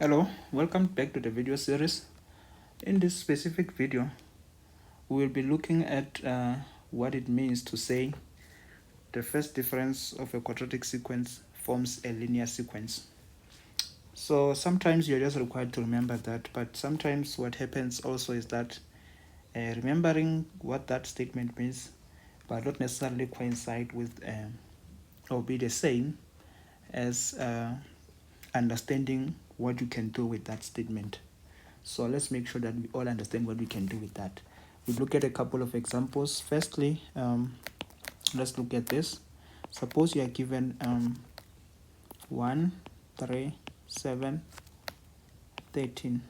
Hello, welcome back to the video series. In this specific video, we will be looking at what it means to say the first difference of a quadratic sequence forms a linear sequence. So sometimes you're just required to remember that, but sometimes what happens also is that remembering what that statement means, but not necessarily coincide with or be the same as understanding what you can do with that statement. So let's make sure that we all understand what we can do with that. We look at a couple of examples. Firstly, let's look at this. Suppose you are given 1, 3, 7, 13.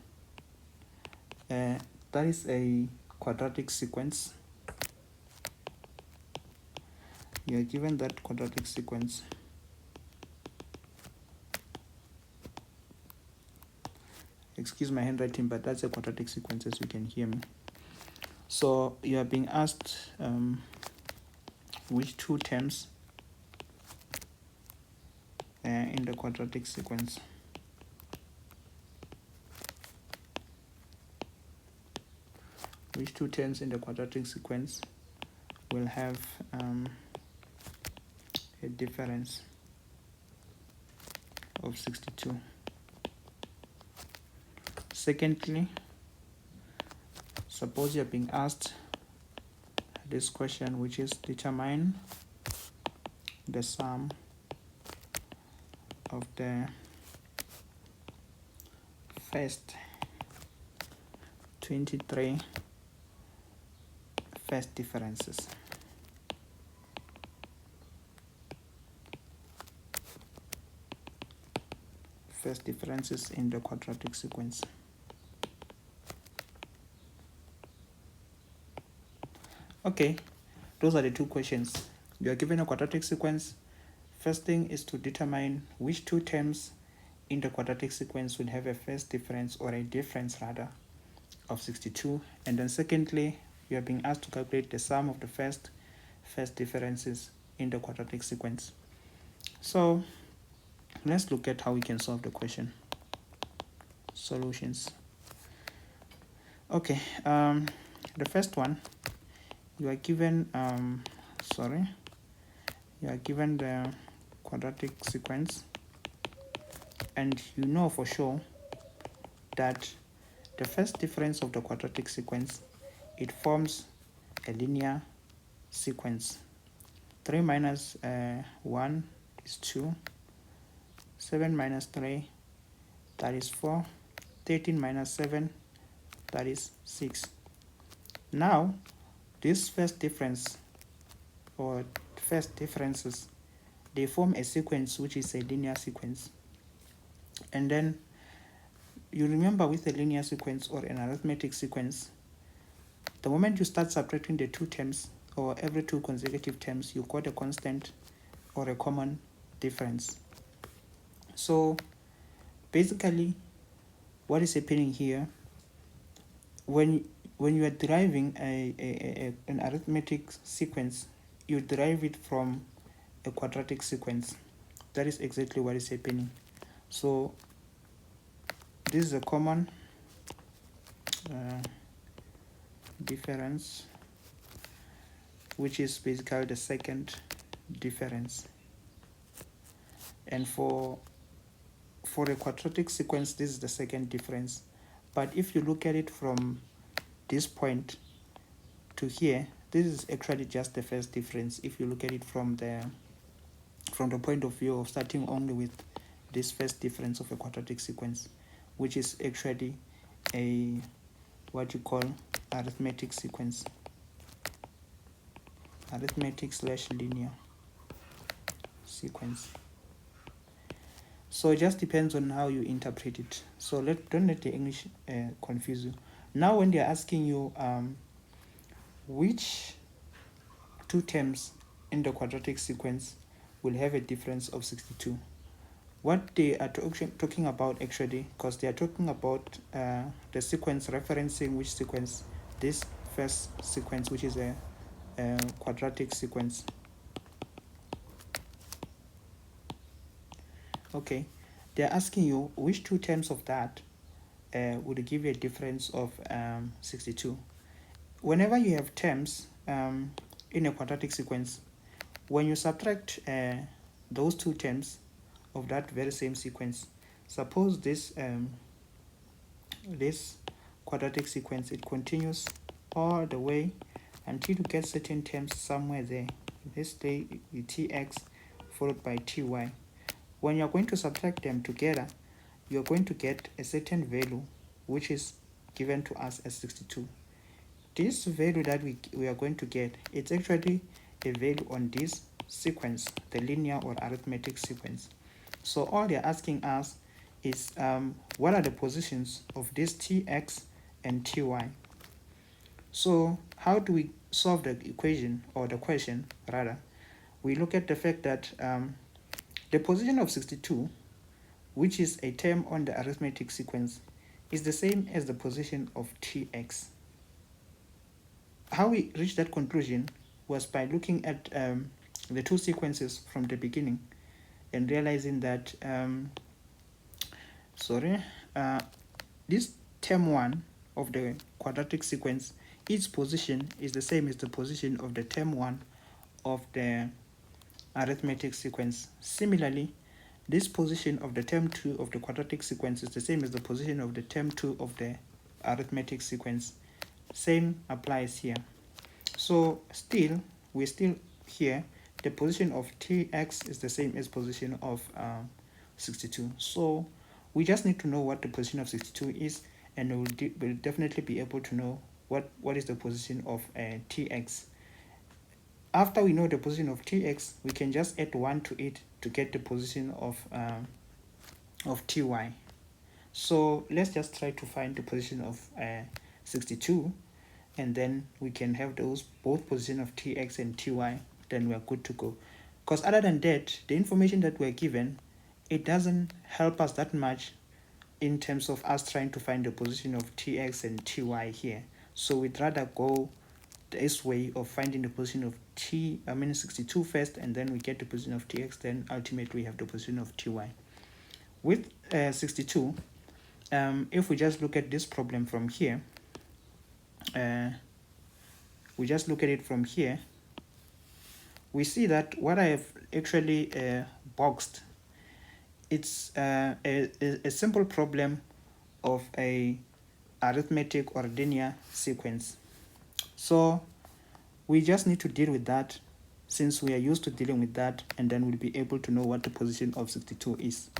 That is a quadratic sequence. You are given that quadratic sequence. Excuse my handwriting, but that's a quadratic sequence, as you can hear me. So you are being asked which two terms in the quadratic sequence will have a difference of 62. Secondly, suppose you're being asked this question, which is determine the sum of the first 23 first differences. First differences in the quadratic sequence. Okay, those are the two questions. You are given a quadratic sequence. First thing is to determine which two terms in the quadratic sequence will have a first difference, or a difference rather, of 62. And then secondly, you are being asked to calculate the sum of the first differences in the quadratic sequence. So let's look at how we can solve the question. Solutions. Okay, the first one, you are given the quadratic sequence, and you know for sure that the first difference of the quadratic sequence, it forms a linear sequence. 3 minus 1 is 2. 7 minus 3, that is 4. 13 minus 7, that is 6. Now, this first difference, or first differences, they form a sequence which is a linear sequence. And then you remember, with a linear sequence or an arithmetic sequence, the moment you start subtracting the two terms, or every two consecutive terms, you got a constant or a common difference. So basically, what is happening here, when you are deriving an arithmetic sequence, you derive it from a quadratic sequence. That is exactly what is happening. So this is a common difference, which is basically the second difference. And for a quadratic sequence, this is the second difference. But if you look at it from this point to here, this is actually just the first difference. If you look at it from the point of view of starting only with this first difference of a quadratic sequence, which is actually a what you call arithmetic sequence, arithmetic/linear sequence. So it just depends on how you interpret it. So don't let the English confuse you. Now when they're asking you which two terms in the quadratic sequence will have a difference of 62, what they are talking about actually, because they are talking about the sequence referencing which sequence? This first sequence, which is a quadratic sequence. Okay, they're asking you which two terms of that would give you a difference of 62. Whenever you have terms in a quadratic sequence, when you subtract those two terms of that very same sequence, suppose this quadratic sequence, it continues all the way until you get certain terms somewhere there. Let's say tx followed by ty. When you're going to subtract them together, you're going to get a certain value which is given to us as 62. This value that we are going to get, it's actually a value on this sequence, the linear or arithmetic sequence. So all they're asking us is what are the positions of this tx and ty. So how do we solve the equation, or the question rather? We look at the fact that the position of 62, which is a term on the arithmetic sequence, is the same as the position of tx. How we reached that conclusion was by looking at the two sequences from the beginning and realizing that this term 1 of the quadratic sequence, its position is the same as the position of the term 1 of the arithmetic sequence. Similarly, this position of the term 2 of the quadratic sequence is the same as the position of the term 2 of the arithmetic sequence. Same applies here. So we're still here, the position of tx is the same as position of 62. So we just need to know what the position of 62 is, and we'll definitely be able to know what is the position of tx. After we know the position of tx, we can just add 1 to it to get the position of ty. So let's just try to find the position of 62, and then we can have those both position of tx and ty, then we're good to go. Because other than that, the information that we're given, it doesn't help us that much in terms of us trying to find the position of tx and ty here. So we'd rather go this way of finding the position of 62 first, and then we get the position of tx, then ultimately we have the position of ty. With 62, if we just look at this problem from here, we just look at it from here, we see that what I have actually boxed, it's a simple problem of a arithmetic or linear sequence. So we just need to deal with that, since we are used to dealing with that, and then we'll be able to know what the position of 62 is.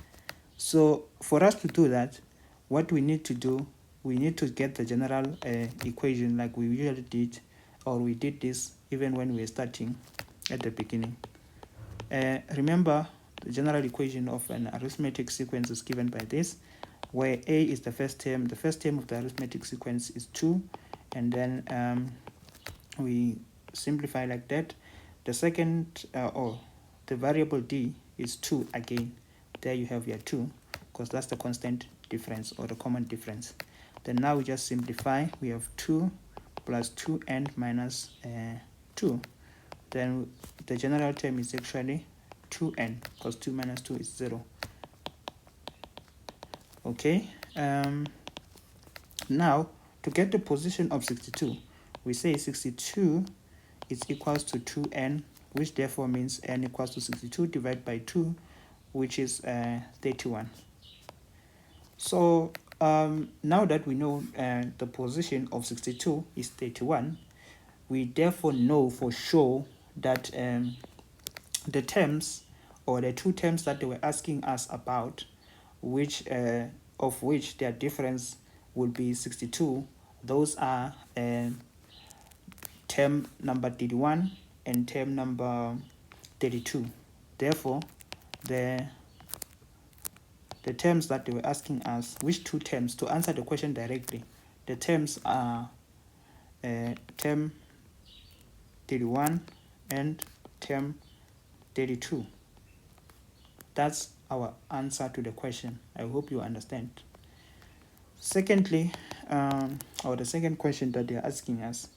So for us to do that, what we need to do, we need to get the general equation like we usually did, or we did this even when we were starting at the beginning. Remember, the general equation of an arithmetic sequence is given by this, where a is the first term of the arithmetic sequence is 2, and then we simplify like that. The second, the variable d is 2 again. There you have your 2, because that's the constant difference or the common difference. Then now we just simplify. We have 2 plus 2n minus 2. Then the general term is actually 2n, because 2 minus 2 is 0. Okay. Now, to get the position of 62, we say 62 is equals to 2n, which therefore means n equals to 62 divided by 2, which is 31. So now that we know the position of 62 is 31, we therefore know for sure that the terms, or the two terms that they were asking us about, which of which their difference will be 62, those are term number 31 and term number 32. Therefore, the terms that they were asking us, which two terms, to answer the question directly, the terms are term 31 and term 32. That's our answer to the question. I hope you understand. Secondly, or the second question that they're asking us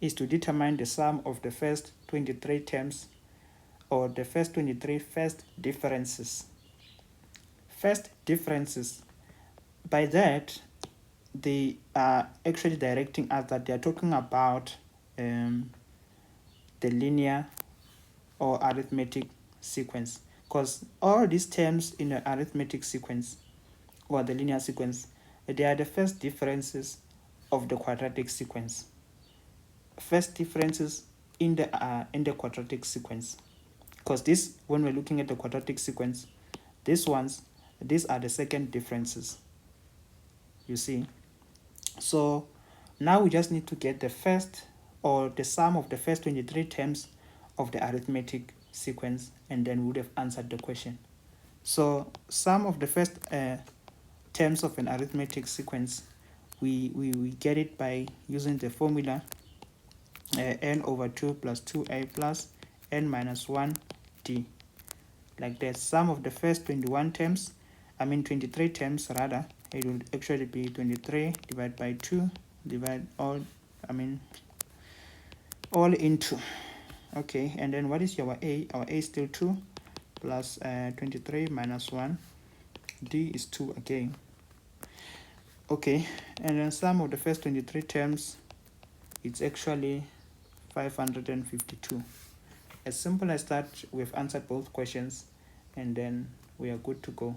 is to determine the sum of the first 23 terms, or the first 23 first differences first differences. By that, they are actually directing us that they are talking about the linear or arithmetic sequence, because all these terms in the arithmetic sequence or the linear sequence, they are the first differences of the quadratic sequence. First differences in the quadratic sequence, because this, when we're looking at the quadratic sequence, these are the second differences, you see. So now we just need to get the first, or the sum of the first 23 terms of the arithmetic sequence, and then we would have answered the question. So sum of the first terms of an arithmetic sequence, we get it by using the formula n over 2 plus 2a plus n minus 1 d. Like the sum of the first 23 terms rather, it will actually be 23 divided by 2 divide all into, okay, and then what is our a? Our a is still 2 plus 23 minus 1, d is 2 again. Okay, and then sum of the first 23 terms, it's actually 552. As simple as that, we've answered both questions, and then we are good to go.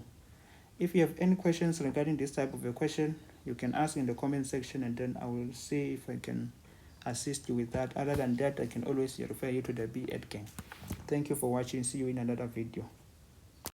If you have any questions regarding this type of a question, you can ask in the comment section, and then I will see if I can assist you with that. Other than that, I can always refer you to the B Ed gang. Thank you for watching. See you in another video.